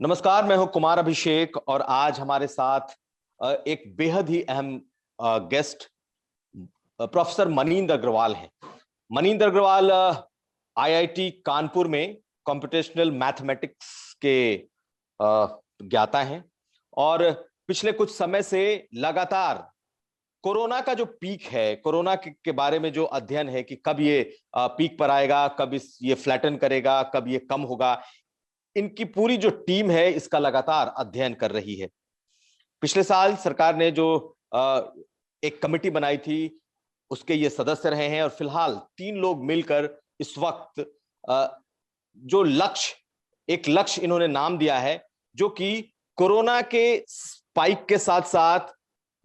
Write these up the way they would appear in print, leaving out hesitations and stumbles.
नमस्कार, मैं हूं कुमार अभिषेक और आज हमारे साथ एक बेहद ही अहम गेस्ट प्रोफेसर मनींद्र अग्रवाल हैं। मनींद्र अग्रवाल आईआईटी कानपुर में कंप्यूटेशनल मैथमेटिक्स के ज्ञाता हैं और पिछले कुछ समय से लगातार कोरोना का जो पीक है, कोरोना के बारे में जो अध्ययन है कि कब ये पीक पर आएगा, कब ये फ्लैटन करेगा, कब ये कम होगा, इनकी पूरी जो टीम है इसका लगातार अध्ययन कर रही है। पिछले साल सरकार ने जो एक कमेटी बनाई थी उसके ये सदस्य रहे हैं और फिलहाल 3 लोग मिलकर इस वक्त जो एक लक्ष्य इन्होंने नाम दिया है, जो कि कोरोना के स्पाइक के साथ साथ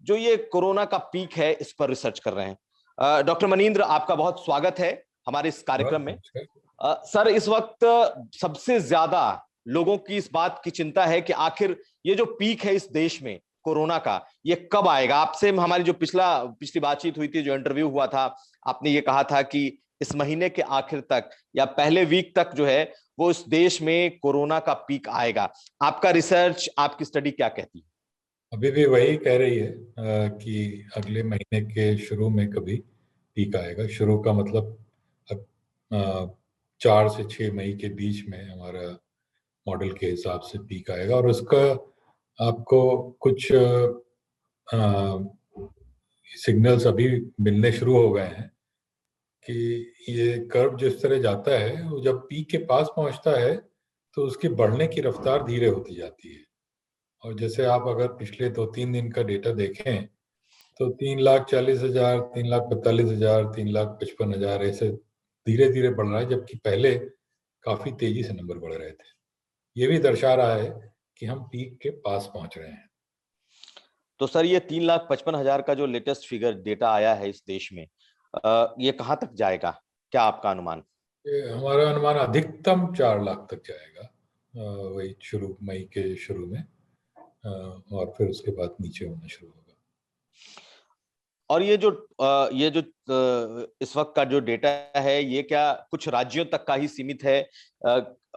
जो ये कोरोना का पीक है इस पर रिसर्च कर रहे हैं। डॉक्टर मनींद्र, आपका बहुत स्वागत है हमारे इस कार्यक्रम में। सर, इस वक्त सबसे ज्यादा लोगों की इस बात की चिंता है कि आखिर ये जो पीक है इस देश में कोरोना का, ये कब आएगा। आपसे हमारी जो पिछली बातचीत हुई थी, जो इंटरव्यू हुआ था, आपने ये कहा था कि इस महीने के आखिर तक या पहले वीक तक जो है वो इस देश में कोरोना का पीक आएगा। आपका रिसर्च, आपकी स्टडी क्या कहती है? अभी भी वही कह रही है कि अगले महीने के शुरू में कभी पीक आएगा। शुरू का मतलब 4 से 6 मई के बीच में हमारा मॉडल के हिसाब से पीक आएगा। और उसका आपको कुछ सिग्नल्स अभी मिलने शुरू हो गए हैं कि ये कर्व जिस तरह जाता है, वो जब पीक के पास पहुंचता है तो उसकी बढ़ने की रफ्तार धीरे होती जाती है। और जैसे आप अगर पिछले 2-3 दिन का डेटा देखें तो 3,40,000, 3,45,000, 3,55,000 ऐसे धीरे धीरे बढ़ रहा है, जबकि पहले काफी तेजी से नंबर बढ़ रहे थे। ये भी दर्शा रहा है कि हम पीक के पास पहुंच रहे हैं। तो सर, ये 3,55,000 का जो लेटेस्ट फिगर डेटा आया है इस देश में, ये कहां तक जाएगा, क्या आपका अनुमान? हमारा अनुमान अधिकतम 4 लाख तक जाएगा, वही मई के शुरू में, और फिर उसके बाद नीचे होना शुरू होगा। और ये जो इस वक्त का जो डेटा है, ये क्या कुछ राज्यों तक का ही सीमित है,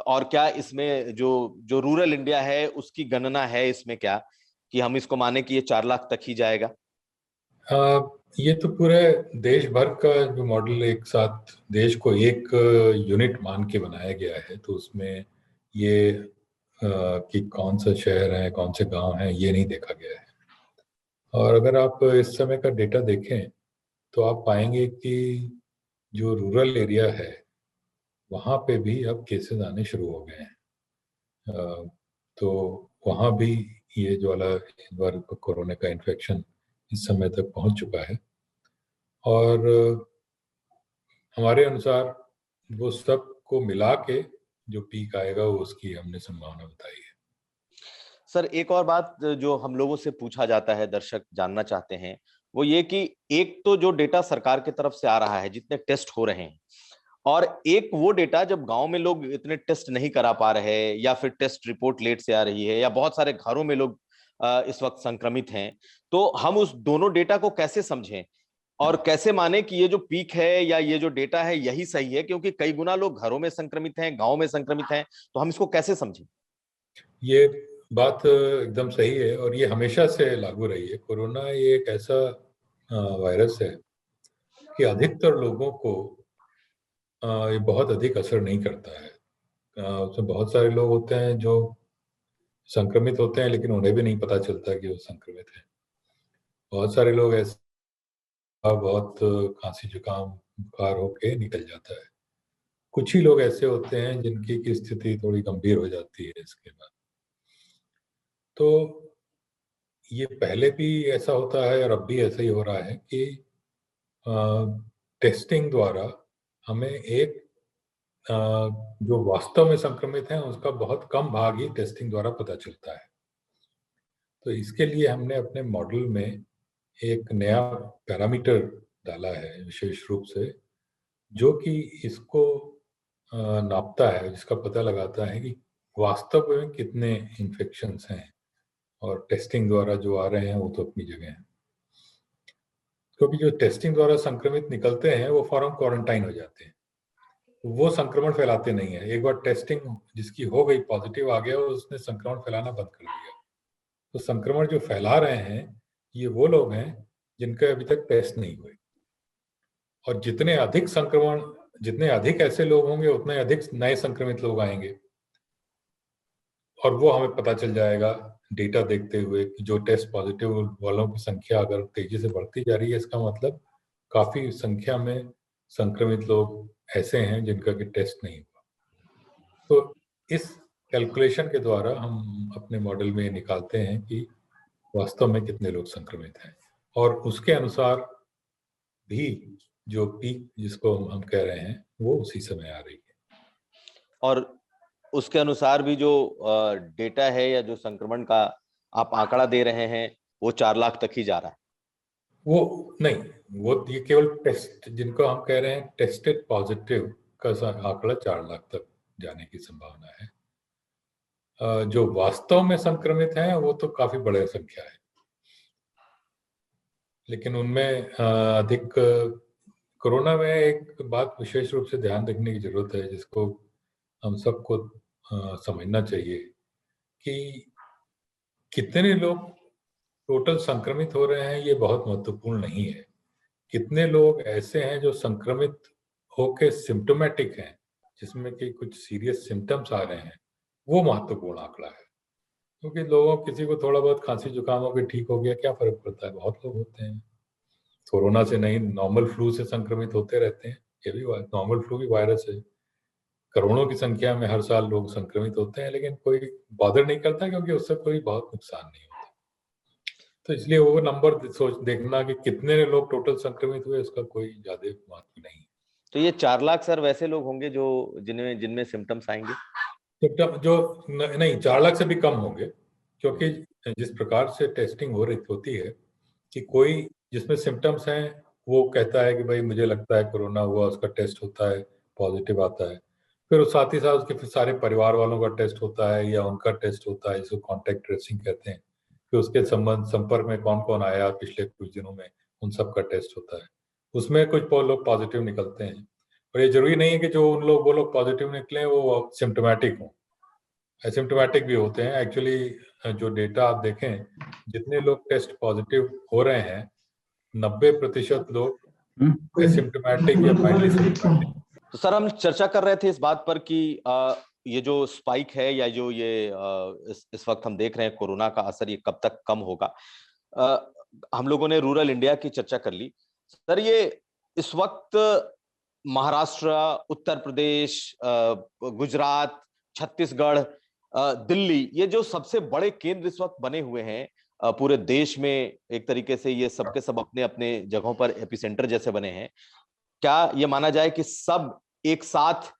और क्या इसमें जो जो रूरल इंडिया है उसकी गणना है इसमें, क्या कि हम इसको माने कि ये 4 लाख तक ही जाएगा? ये तो पूरे देश भर का जो मॉडल एक साथ देश को एक यूनिट मान के बनाया गया है, तो उसमें ये कि कौन सा शहर है, कौन से गांव हैं, ये नहीं देखा गया है। और अगर आप इस समय का डेटा देखें तो आप पाएंगे कि जो रूरल एरिया है वहाँ पे भी अब केसेस आने शुरू हो गए हैं। तो वहाँ भी ये जो वाला इस बार कोरोना का इन्फेक्शन इस समय तक पहुँच चुका है। और हमारे अनुसार वो सब को मिला के जो पीक आएगा वो उसकी हमने संभावना बताई है। सर, एक और बात जो हम लोगों से पूछा जाता है, दर्शक जानना चाहते हैं, वो ये कि एक तो जो डेटा सरकार की तरफ से आ रहा है, जितने टेस्ट हो रहे हैं, और एक वो डेटा जब गांव में लोग इतने टेस्ट नहीं करा पा रहे हैं या फिर टेस्ट रिपोर्ट लेट से आ रही है या बहुत सारे घरों में लोग इस वक्त संक्रमित हैं, तो हम उस दोनों डेटा को कैसे समझें और कैसे माने कि ये जो पीक है या ये जो डेटा है यही सही है? क्योंकि कई गुना लोग घरों में संक्रमित हैं, गांव में संक्रमित हैं, तो हम इसको कैसे समझें? ये बात एकदम सही है और ये हमेशा से लागू रही है। कोरोना ये एक ऐसा वायरस है कि अधिकतर लोगों को ये बहुत अधिक असर नहीं करता है। उसमें बहुत सारे लोग होते हैं जो संक्रमित होते हैं लेकिन उन्हें भी नहीं पता चलता कि वो संक्रमित है। बहुत सारे लोग ऐसे बहुत खांसी जुकाम बुखार होके निकल जाता है। कुछ ही लोग ऐसे होते हैं जिनकी की स्थिति थोड़ी गंभीर हो जाती है इसके बाद। तो ये पहले भी ऐसा होता है और अब भी ऐसा ही हो रहा है कि टेस्टिंग द्वारा हमें एक जो वास्तव में संक्रमित हैं उसका बहुत कम भाग ही टेस्टिंग द्वारा पता चलता है। तो इसके लिए हमने अपने मॉडल में एक नया पैरामीटर डाला है विशेष रूप से, जो कि इसको नापता है, जिसका पता लगाता है कि वास्तव में कितने इन्फेक्शंस हैं। और टेस्टिंग द्वारा जो आ रहे हैं वो तो अपनी जगह है, क्योंकि जो टेस्टिंग द्वारा संक्रमित निकलते हैं वो फौरन क्वारंटाइन हो जाते हैं। वो संक्रमण फैलाते नहीं है। एक बार टेस्टिंग जिसकी हो गई, पॉजिटिव आ गया, उसने संक्रमण फैलाना बंद कर दिया। तो संक्रमण जो फैला रहे हैं ये वो लोग हैं जिनके अभी तक टेस्ट नहीं हुए। और जितने अधिक ऐसे लोग होंगे उतने अधिक नए संक्रमित लोग आएंगे, और वो हमें पता चल जाएगा डेटा देखते हुए कि जो टेस्ट पॉजिटिव वालों की संख्या अगर तेजी से बढ़ती जा रही है, इसका मतलब काफी संख्या में संक्रमित लोग ऐसे हैं जिनका कि टेस्ट नहीं हुआ। तो इस कैलकुलेशन के द्वारा हम अपने मॉडल में निकालते हैं कि वास्तव में कितने लोग संक्रमित हैं, और उसके अनुसार भी जो पीक जिसको हम कह रहे हैं वो उसी समय आ रही है। और उसके अनुसार भी जो डेटा है या जो संक्रमण का आप आंकड़ा दे रहे हैं वो 4 लाख तक ही जा रहा है? वो नहीं, वो ये केवल टेस्ट जिनको हम कह रहे हैं टेस्टेड पॉजिटिव का आंकड़ा 4 लाख तक जाने की संभावना है। जो वास्तव में संक्रमित हैं वो तो काफी बड़े संख्या है, लेकिन उनमें अधिक कोरोना में एक बात विशेष रूप से ध्यान रखने की जरूरत है, जिसको हम सबको समझना चाहिए कि कितने लोग टोटल संक्रमित हो रहे हैं ये बहुत महत्वपूर्ण नहीं है। कितने लोग ऐसे हैं जो संक्रमित होके सिम्टोमेटिक हैं, जिसमें कि कुछ सीरियस सिम्टम्स आ रहे हैं, वो महत्वपूर्ण आंकड़ा है। क्योंकि लोगों किसी को थोड़ा बहुत खांसी जुकाम हो के ठीक हो गया, क्या फर्क पड़ता है, बहुत लोग होते हैं। कोरोना से नहीं, नॉर्मल फ्लू से संक्रमित होते रहते हैं। ये भी नॉर्मल फ्लू भी वायरस है। करोड़ों की संख्या में हर साल लोग संक्रमित होते हैं, लेकिन कोई बॉदर नहीं करता क्योंकि उससे कोई बहुत नुकसान नहीं होता। तो इसलिए वो नंबर सोच देखना कि कितने लोग टोटल संक्रमित हुए, उसका कोई ज्यादा महत्व नहीं। तो ये 4 लाख सर वैसे लोग होंगे जो जिनमें जिनमें सिम्टम्स आएंगे? सिम्टम जो नहीं, 4 लाख से भी कम होंगे, क्योंकि जिस प्रकार से टेस्टिंग हो रही होती है कि कोई जिसमें सिम्टम्स हैं वो कहता है कि भाई मुझे लगता है कोरोना हुआ, उसका टेस्ट होता है, पॉजिटिव आता है। फिर उस साथ ही साथ उसके फिर सारे परिवार वालों का टेस्ट होता है या उनका टेस्ट होता है, जिसको कॉन्टैक्ट ट्रेसिंग कहते हैं। फिर उसके संपर्क में कौन कौन आया पिछले कुछ दिनों में, उन सब का टेस्ट होता है। उसमें कुछ लोग पॉजिटिव निकलते हैं, और ये जरूरी नहीं है कि जो उन लोग वो लोग पॉजिटिव निकले वो सिम्टोमेटिक हों, एसिम्टोमेटिक भी होते हैं। एक्चुअली जो डेटा आप देखें, जितने लोग टेस्ट पॉजिटिव हो रहे हैं 90% लोग एसिम्टोमेटिक या माइल्डली सिम्टोमेटिक। तो सर हम चर्चा कर रहे थे इस बात पर कि ये जो स्पाइक है या जो ये इस वक्त हम देख रहे हैं कोरोना का असर, ये कब तक कम होगा? हम लोगों ने रूरल इंडिया की चर्चा कर ली। सर ये इस वक्त महाराष्ट्र, उत्तर प्रदेश, गुजरात, छत्तीसगढ़, दिल्ली, ये जो सबसे बड़े केंद्र इस वक्त बने हुए हैं पूरे देश में, एक तरीके से ये सबके सब अपने अपने जगहों पर एपिसेंटर जैसे बने हैं। क्या ये माना जाए कि सब एक साथ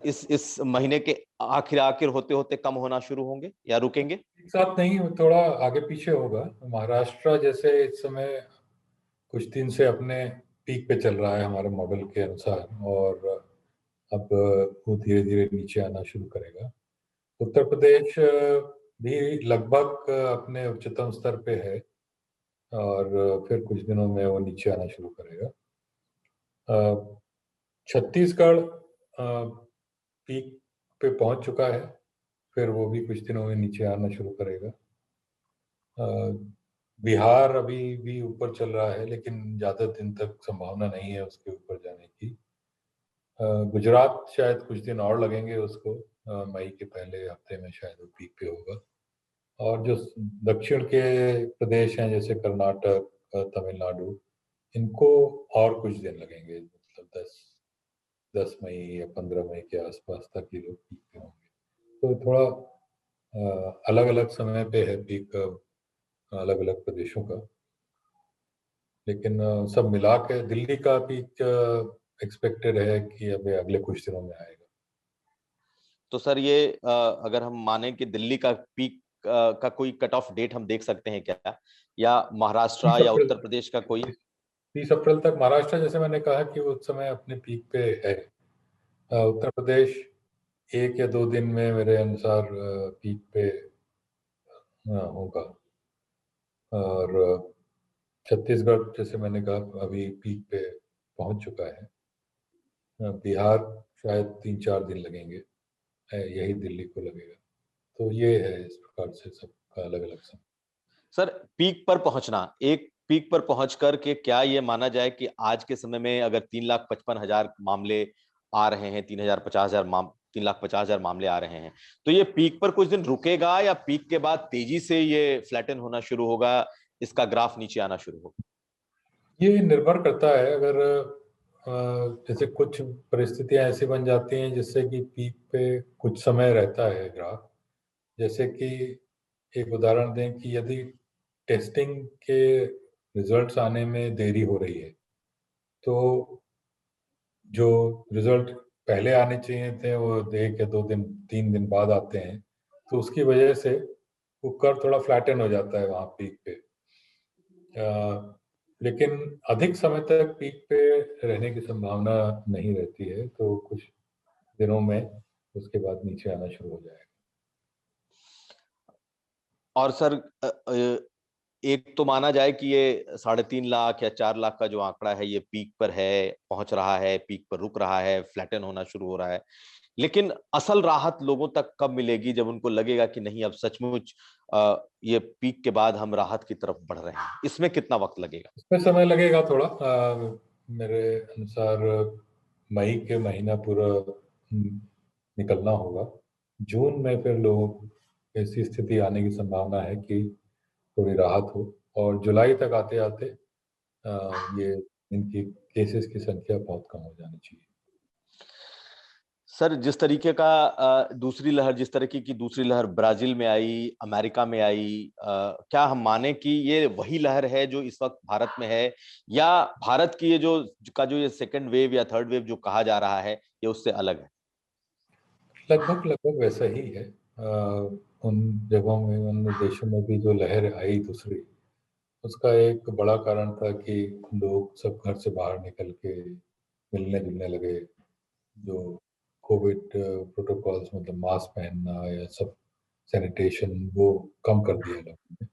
इस महीने के आखिर होते होते कम होना शुरू होंगे या रुकेंगे? एक साथ नहीं, थोड़ा आगे पीछे होगा। महाराष्ट्र जैसे इस समय कुछ दिन से अपने पीक पे चल रहा है हमारे मॉडल के अनुसार, और अब वो धीरे धीरे नीचे आना शुरू करेगा। उत्तर प्रदेश भी लगभग अपने उच्चतम स्तर पे है, और फिर कुछ दिनों में वो नीचे आना शुरू करेगा। छत्तीसगढ़ पीक पे पहुंच चुका है, फिर वो भी कुछ दिनों में नीचे आना शुरू करेगा। बिहार अभी भी ऊपर चल रहा है, लेकिन ज़्यादा दिन तक संभावना नहीं है उसके ऊपर जाने की। गुजरात शायद कुछ दिन और लगेंगे उसको, मई के पहले हफ्ते में शायद वो पीक पे होगा। और जो दक्षिण के प्रदेश हैं जैसे कर्नाटक, तमिलनाडु, इनको और कुछ दिन लगेंगे, मतलब 10 मई या 15 मई के आसपास तक ये लोग पीक पे होंगे। तो थोड़ा अलग अलग समय पे है पीक अलग अलग प्रदेशों का, लेकिन सब मिला के दिल्ली का पीक एक्सपेक्टेड है कि अभी अगले कुछ दिनों में आएगा। तो सर ये अगर हम माने कि दिल्ली का पीक का कोई कट ऑफ डेट हम देख सकते हैं क्या, या महाराष्ट्र 30 या अप्रैल उत्तर प्रदेश का कोई? 30 अप्रैल तक महाराष्ट्र, जैसे मैंने कहा कि उस समय अपने पीक पे है। उत्तर प्रदेश 1 या 2 दिन में मेरे अनुसार पीक पे होगा। और छत्तीसगढ़ जैसे मैंने कहा अभी पीक पे पहुंच चुका है। बिहार शायद 3-4 दिन लगेंगे, यही दिल्ली को लगेगा। तो ये है इस प्रकार से सबका अलग अलग समय। सर, पीक पर पहुंचना, एक पीक पर पहुंच कर के क्या ये माना जाए कि आज के समय में अगर 3,55,000 मामले आ रहे हैं, 3,50,000 मामले आ रहे हैं, तो ये पीक पर कुछ दिन रुकेगा या पीक के बाद तेजी से ये फ्लैटन होना शुरू होगा, इसका ग्राफ नीचे आना शुरू होगा? ये निर्भर करता है। अगर जैसे कुछ परिस्थितियां ऐसी बन जाती हैं जिससे कि पीक पे कुछ समय रहता है ग्राफ, जैसे कि एक उदाहरण दें कि यदि टेस्टिंग के रिजल्ट्स आने में देरी हो रही है, तो जो रिजल्ट पहले आने चाहिए थे वो 1 या 2 दिन 3 दिन बाद आते हैं, तो उसकी वजह से वो कर्व थोड़ा फ्लैटन हो जाता है वहाँ पीक पे। लेकिन अधिक समय तक पीक पे रहने की संभावना नहीं रहती है, तो कुछ दिनों में उसके बाद नीचे आना शुरू हो जाएगा। और सर, एक तो माना जाए कि ये 3.5 लाख या 4 लाख का जो आंकड़ा है, ये पीक पर है, पहुंच रहा है, पीक पर रुक रहा है, फ्लैटन होना शुरू हो रहा है। लेकिन असल राहत लोगों तक कब मिलेगी, जब उनको लगेगा कि नहीं, अब सचमुच ये पीक के बाद हम राहत की तरफ बढ़ रहे हैं? इसमें कितना वक्त लगेगा? इसमें समय लगेगा थोड़ा। मेरे अनुसार मई के महीना पूरा निकलना होगा। जून में फिर लोग ऐसी स्थिति आने की संभावना है कि थोड़ी राहत हो, और जुलाई तक आते आते ये इनकी केसेस की संख्या बहुत कम हो जानी चाहिए। सर, जिस तरीके का दूसरी लहर, जिस तरीके की दूसरी लहर ब्राजील में आई, अमेरिका में आई, क्या हम माने कि ये वही लहर है जो इस वक्त भारत में है, या भारत की ये जो ये सेकंड वेव या थर्ड वेव जो कहा जा रहा है, ये उससे अलग है? लगभग लगभग वैसा ही है। उन जगहों में, उन देशों में भी जो लहर आई दूसरी, उसका एक बड़ा कारण था कि लोग सब घर से बाहर निकल के मिलने जुलने लगे। जो कोविड प्रोटोकॉल्स, मतलब मास्क पहनना या सब सैनिटेशन, वो कम कर दिया लोगों ने।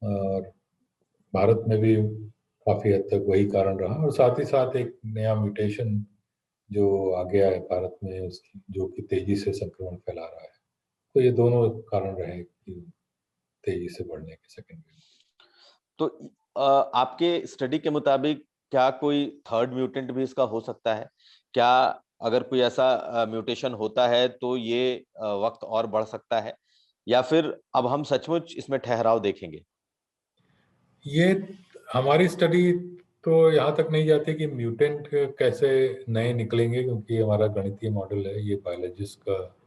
और भारत में भी काफ़ी हद तक वही कारण रहा, और साथ ही साथ एक नया म्यूटेशन जो आ गया है भारत में, उसकी जो कि तेजी से संक्रमण फैला रहा है। तो ये दोनों कारण रहे कि तेजी से बढ़ने के सेकंड वेव। तो आपके स्टडी के मुताबिक क्या कोई थर्ड म्यूटेंट भी इसका हो सकता है? क्या अगर कोई ऐसा म्यूटेशन होता है तो ये वक्त और बढ़ सकता है, या फिर अब हम सचमुच इसमें ठहराव देखेंगे? ये हमारी स्टडी तो यहाँ तक नहीं जाती कि म्यूटेंट कैसे नए निकलेंगे, क्योंकि हमारा गणितीय मॉडल है, ये बायोलॉजिस्ट का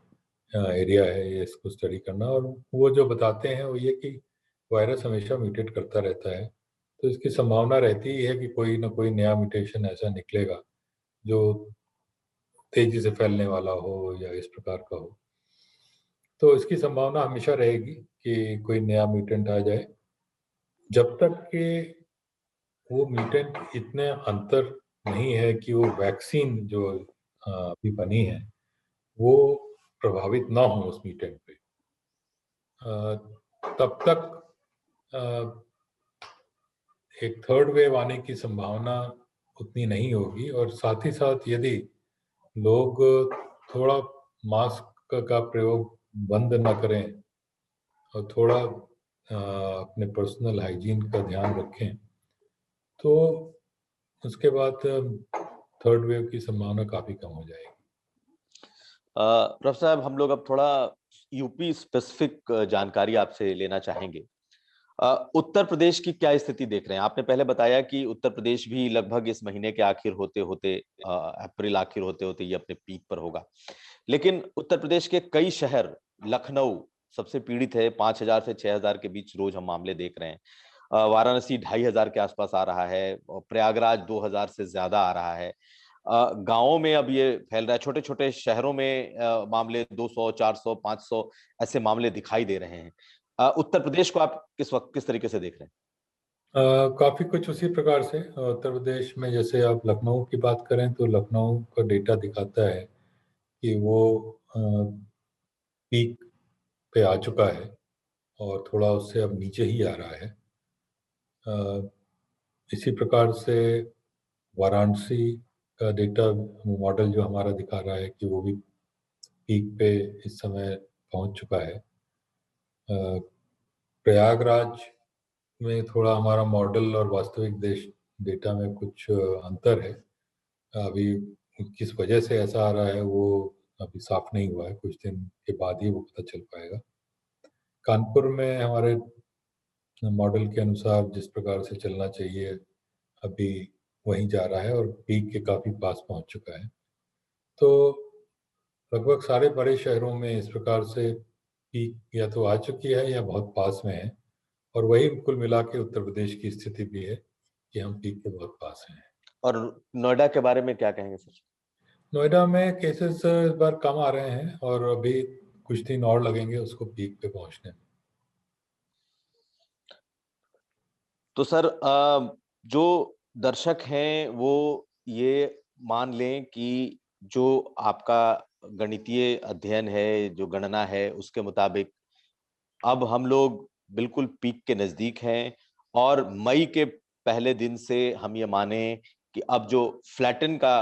एरिया है ये इसको स्टडी करना। और वो जो बताते हैं वो ये कि वायरस हमेशा म्यूटेट करता रहता है, तो इसकी संभावना रहती ही है कि कोई ना कोई नया म्यूटेशन ऐसा निकलेगा जो तेजी से फैलने वाला हो या इस प्रकार का हो। तो इसकी संभावना हमेशा रहेगी कि कोई नया म्यूटेंट आ जाए, जब तक कि वो म्यूटेंट इतने अंतर नहीं है कि वो वैक्सीन जो अभी बनी है वो प्रभावित ना हो उस म्यूटेंट पे। तब तक अ, एक थर्ड वेव आने की संभावना उतनी नहीं होगी। और साथ ही साथ यदि लोग थोड़ा मास्क का प्रयोग बंद न करें और थोड़ा अपने पर्सनल हाइजीन का ध्यान रखें, तो उसके बाद थर्ड वेव की संभावना काफ़ी कम हो जाएगी। प्रोफेसर साहब, हम लोग अब थोड़ा यूपी स्पेसिफिक जानकारी आपसे लेना चाहेंगे। उत्तर प्रदेश की क्या स्थिति देख रहे हैं? आपने पहले बताया कि उत्तर प्रदेश भी लगभग इस महीने के आखिर होते होते, अप्रैल आखिर होते होते ये अपने पीक पर होगा। लेकिन उत्तर प्रदेश के कई शहर, लखनऊ सबसे पीड़ित है, 5,000 से 6,000 के बीच रोज हम मामले देख रहे हैं। वाराणसी 2,500 के आसपास आ रहा है, और प्रयागराज 2,000 से ज्यादा आ रहा है। गांवों में अब ये फैल रहा है, छोटे छोटे शहरों में मामले 200, 400, 500 ऐसे मामले दिखाई दे रहे हैं। उत्तर प्रदेश को आप किस वक्त किस तरीके से देख रहे हैं? काफ़ी कुछ उसी प्रकार से उत्तर प्रदेश में, जैसे आप लखनऊ की बात करें तो लखनऊ का डेटा दिखाता है कि वो पीक पे आ चुका है और थोड़ा उससे अब नीचे ही आ रहा है। अ, इसी प्रकार से वाराणसी का डेटा मॉडल जो हमारा दिखा रहा है कि वो भी पीक पे इस समय पहुंच चुका है। प्रयागराज में थोड़ा हमारा मॉडल और वास्तविक देश डेटा में कुछ अंतर है। अभी किस वजह से ऐसा आ रहा है वो अभी साफ नहीं हुआ है, कुछ दिन के बाद ही वो पता चल पाएगा। कानपुर में हमारे मॉडल के अनुसार जिस प्रकार से चलना चाहिए अभी वहीं जा रहा है और पीक के काफ़ी पास पहुंच चुका है। तो लगभग सारे बड़े शहरों में इस प्रकार से पीक या तो आ चुकी है या बहुत पास में है, और वही कुल मिला के उत्तर प्रदेश की स्थिति भी है कि हम पीक के बहुत पास हैं। और नोएडा के बारे में क्या कहेंगे सर? नोएडा में केसेस इस बार कम आ रहे हैं और अभी कुछ दिन और लगेंगे उसको पीक पे पहुंचने में। तो सर जो दर्शक हैं वो ये मान लें कि जो आपका गणितीय अध्ययन है, जो गणना है, उसके मुताबिक अब हम लोग बिल्कुल पीक के नजदीक हैं और मई के पहले दिन से हम ये माने कि अब जो फ्लैटन का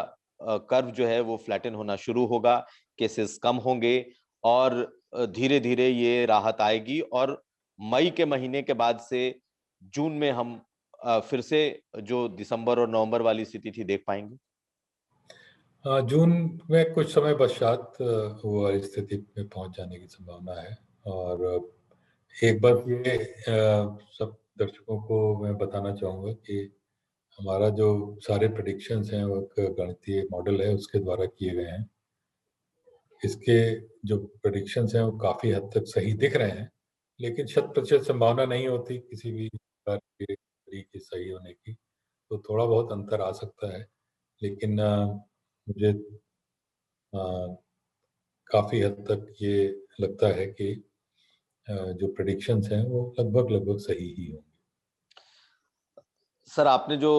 कर्व जो है वो फ्लैटन होना शुरू होगा, केसेस कम होंगे और धीरे धीरे ये राहत आएगी और मई के महीने के बाद से जून में हम फिर से जो दिसंबर और नवंबर वाली स्थिति थी देख पाएंगे। जून में कुछ समय पश्चात वो वाली स्थिति में पहुंच जाने की संभावना है। और एक बात ये सब दर्शकों को मैं बताना चाहूँगा कि हमारा जो सारे प्रेडिक्शंस हैं वो एक गणितीय मॉडल है उसके द्वारा किए गए हैं। इसके जो प्रेडिक्शंस हैं वो काफ़ी हद तक सही दिख रहे हैं, लेकिन 100% संभावना नहीं होती किसी भी कार्य के सही होने की, तो थोड़ा बहुत अंतर आ सकता है। लेकिन मुझे काफ़ी हद तक ये लगता है कि जो प्रेडिक्शंस हैं वो लगभग लगभग सही ही होंगे। सर आपने जो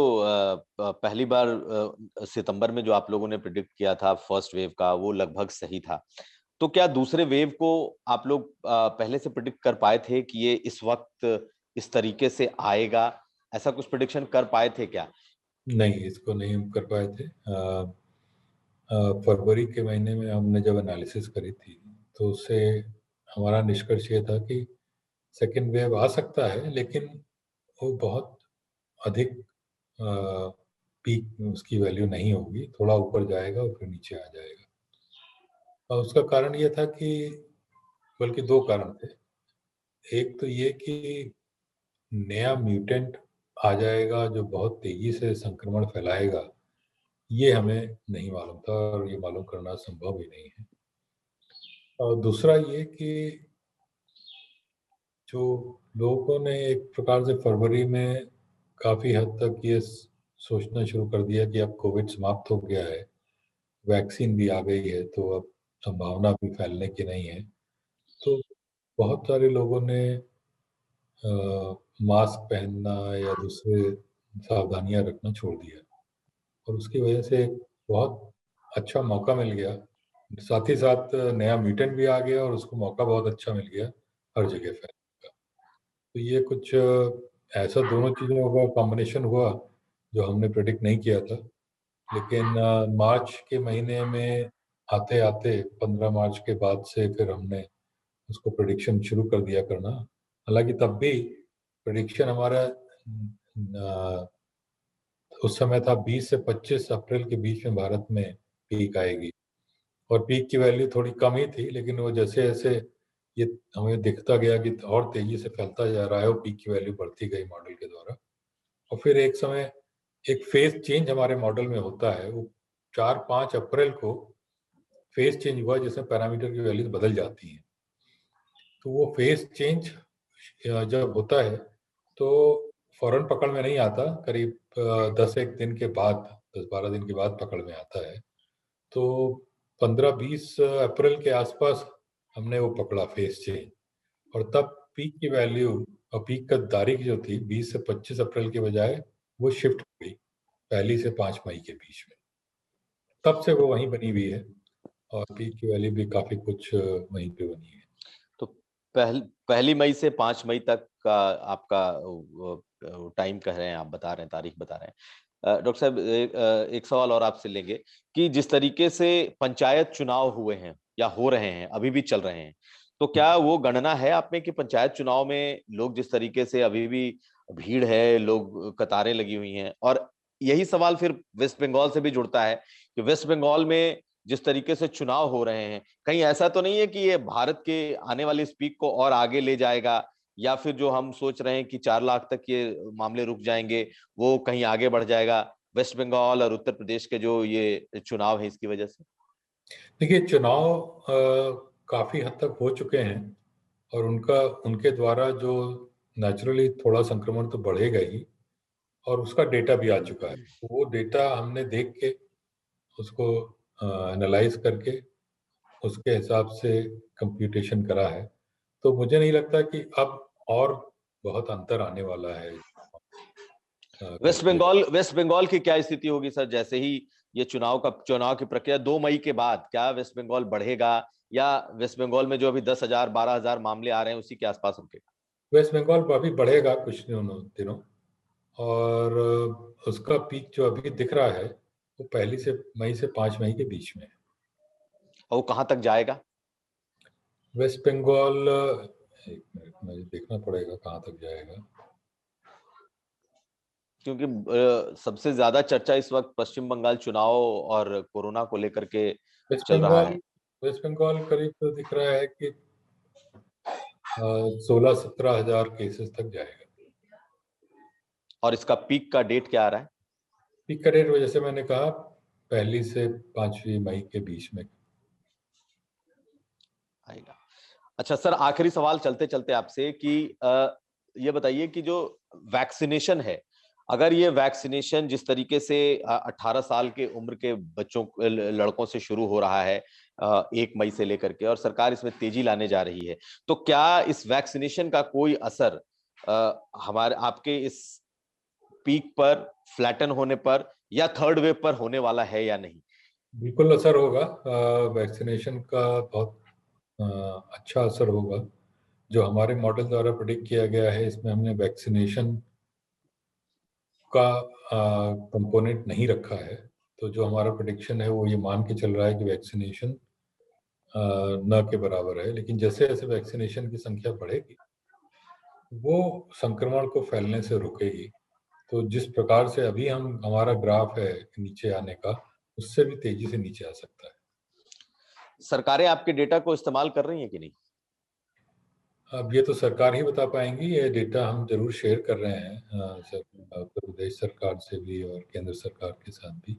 पहली बार सितंबर में जो आप लोगों ने प्रिडिक्ट किया था फर्स्ट वेव का, वो लगभग सही था। तो क्या दूसरे वेव को आप लोग पहले से प्रिडिक्ट कर पाए थे कि ये इस वक्त इस तरीके से आएगा? ऐसा कुछ प्रिडिक्शन कर पाए थे क्या? नहीं, इसको नहीं हम कर पाए थे। फरवरी के महीने में हमने जब एनालिसिस करी थी तो उससे हमारा निष्कर्ष ये था कि सेकेंड वेव आ सकता है, लेकिन वो बहुत अधिक पीक उसकी वैल्यू नहीं होगी, थोड़ा ऊपर जाएगा और फिर नीचे आ जाएगा। और उसका कारण ये था कि बल्कि दो कारण थे। एक तो ये कि नया म्यूटेंट आ जाएगा जो बहुत तेजी से संक्रमण फैलाएगा, ये हमें नहीं मालूम था और ये मालूम करना संभव ही नहीं है। और दूसरा ये कि जो लोगों ने एक प्रकार से फरवरी में काफ़ी हद तक ये सोचना शुरू कर दिया कि अब कोविड समाप्त हो गया है, वैक्सीन भी आ गई है, तो अब संभावना भी फैलने की नहीं है। तो बहुत सारे लोगों ने मास्क पहनना या दूसरे सावधानियां रखना छोड़ दिया और उसकी वजह से एक बहुत अच्छा मौका मिल गया। साथ ही साथ नया म्यूटेंट भी आ गया और उसको मौका बहुत अच्छा मिल गया हर जगह फैलने का। तो ये कुछ ऐसा दोनों चीज़ों का कॉम्बिनेशन हुआ जो हमने प्रेडिक्ट नहीं किया था। लेकिन मार्च के महीने में आते आते 15 मार्च के बाद से फिर हमने उसको प्रेडिक्शन शुरू कर दिया करना। हालांकि तब भी प्रेडिक्शन हमारा उस समय था 20 से 25 अप्रैल के बीच में भारत में पीक आएगी, और पीक की वैल्यू थोड़ी कम ही थी, लेकिन वो जैसे जैसे ये हमें दिखता गया कि और तेजी से फैलता जा रहा है, वो पीक की वैल्यू बढ़ती गई मॉडल के द्वारा। और फिर एक समय एक फेज चेंज हमारे मॉडल में होता है, वो 4-5 अप्रैल को फेज चेंज हुआ जिसमें पैरामीटर की वैल्यूज बदल जाती हैं। तो वो फेज चेंज जब होता है तो फौरन पकड़ में नहीं आता, करीब 10 एक दिन के बाद, 10-12 दिन के बाद पकड़ में आता है। तो 15-20 अप्रैल के आसपास हमने वो पकड़ा फेज चेंज, और तब पीक की वैल्यू और पीक का तारीख जो थी 20 से 25 अप्रैल के बजाय वो शिफ्ट हो गई 1 से 5 मई के बीच में। तब से वो वहीं बनी हुई है और पीक की वैल्यू भी काफी कुछ वहीं पे बनी है। तो पहली मई से 5 मई तक का आपका टाइम कह रहे हैं, आप बता रहे हैं, तारीख बता रहे हैं। डॉक्टर साहब एक सवाल और आपसे लेंगे कि जिस तरीके से पंचायत चुनाव हुए हैं या हो रहे हैं, अभी भी चल रहे हैं, तो क्या वो गणना है आप में कि पंचायत चुनाव में लोग जिस तरीके से अभी भी भीड़ है, लोग कतारें लगी हुई हैं, और यही सवाल फिर वेस्ट बंगाल से भी जुड़ता है कि वेस्ट बंगाल में जिस तरीके से चुनाव हो रहे हैं, कहीं ऐसा तो नहीं है कि ये भारत के आने वाली स्पीक को और आगे ले जाएगा, या फिर जो हम सोच रहे हैं कि 4 लाख तक ये मामले रुक जाएंगे, वो कहीं आगे बढ़ जाएगा वेस्ट बंगाल और उत्तर प्रदेश के जो ये चुनाव है इसकी वजह से? देखिए, चुनाव काफी हद तक हो चुके हैं और उनके द्वारा जो नेचुरली थोड़ा संक्रमण तो बढ़ेगा ही, और उसका डेटा भी आ चुका है। वो डेटा हमने देख के उसको एनालाइज करके उसके हिसाब से कंप्यूटेशन करा है। तो मुझे नहीं लगता कि अब और बहुत अंतर आने वाला है कैलकुलेशन। वेस्ट बंगाल की क्या स्थिति होगी सर, जैसे ही ये चुनाव की प्रक्रिया 2 मई के बाद, क्या वेस्ट बंगाल बढ़ेगा, या वेस्ट बंगाल में जो अभी 10,000 12,000 मामले आ रहे हैं उसी के आसपास रुकेगा? वेस्ट बंगाल अभी बढ़ेगा कुछ दिनों, और उसका पीक जो अभी दिख रहा है वो 1 मई से 5 मई के बीच में है। और वो कहां तक जाएगा? वेस्ट बंगाल, एक मिनट मुझे देखना पड़ेगा कहाँ तक जाएगा। क्योंकि सबसे ज्यादा चर्चा इस वक्त पश्चिम बंगाल चुनाव और कोरोना को लेकर के वेस्ट चल रहा बंगाल है। वेस्ट बंगाल करीब तो दिख रहा है कि 16-17 हजार केसेस तक जाएगा। और इसका पीक का डेट क्या आ रहा है? पीक का रेट जैसे मैंने कहा 1 से 5 मई के बीच में। आएगा। अच्छा सर, आखिरी सवाल चलते चलते आपसे कि ये बताइए कि जो वैक्सीनेशन है, अगर ये वैक्सीनेशन जिस तरीके से 18 साल के उम्र के बच्चों लड़कों से शुरू हो रहा है 1 मई से लेकर के, और सरकार इसमें तेजी लाने जा रही है, तो क्या इस वैक्सीनेशन का कोई असर हमारे आपके इस पीक पर, फ्लैटन होने पर, या थर्ड वेव पर होने वाला है या नहीं? बिल्कुल असर होगा। वैक्सीनेशन का बहुत अ, अच्छा असर होगा। जो हमारे मॉडल द्वारा प्रेडिक्ट किया गया है, इसमें हमने वैक्सीनेशन का कंपोनेंट नहीं रखा है। तो जो हमारा प्रेडिक्शन है वो ये मान के चल रहा है कि वैक्सीनेशन न के बराबर है, लेकिन जैसे जैसे वैक्सीनेशन की संख्या बढ़ेगी वो संक्रमण को फैलने से रुकेगी। तो जिस प्रकार से अभी हमारा ग्राफ है नीचे आने का, उससे भी तेजी से नीचे आ सकता है। सरकारें आपके डेटा को इस्तेमाल कर रही हैं कि नहीं? अब ये तो सरकार ही बता पाएंगी। ये डेटा हम जरूर शेयर कर रहे हैं उत्तर प्रदेश सरकार से भी और केंद्र सरकार के साथ भी।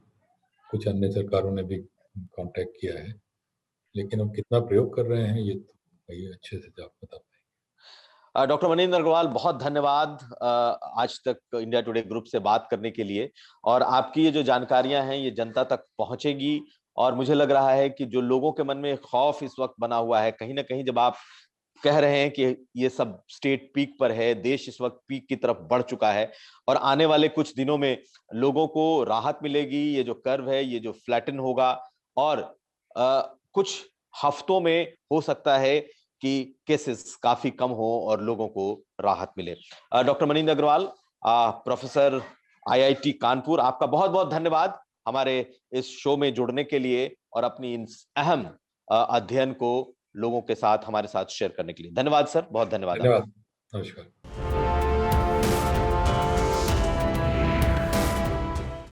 कुछ अन्य सरकारों ने भी कांटेक्ट किया है, लेकिन हम कितना प्रयोग कर रहे हैं ये तो वही अच्छे से आप बता पाएंगे। डॉक्टर मनींद्र अग्रवाल, बहुत धन्यवाद आज तक इंडिया टुडे ग्रुप से बात करने के लिए, और आपकी ये जो जानकारियां हैं ये जनता तक पहुंचेगी। और मुझे लग रहा है कि जो लोगों के मन में खौफ इस वक्त बना हुआ है, कहीं ना कहीं जब आप कह रहे हैं कि ये सब स्टेट पीक पर है, देश इस वक्त पीक की तरफ बढ़ चुका है, और आने वाले कुछ दिनों में लोगों को राहत मिलेगी, ये जो कर्व है ये जो फ्लैटन होगा, और कुछ हफ्तों में हो सकता है कि केसेस काफी कम हो और लोगों को राहत मिले। Doctor Manindra Agrawal, professor IIT Kanpur, आपका बहुत बहुत धन्यवाद हमारे इस शो में जुड़ने के लिए और अपनी इन अहम अध्ययन को लोगों के साथ हमारे साथ शेयर करने के लिए। धन्यवाद सर, बहुत धन्यवाद आपका। धन्यवाद। नमस्कार।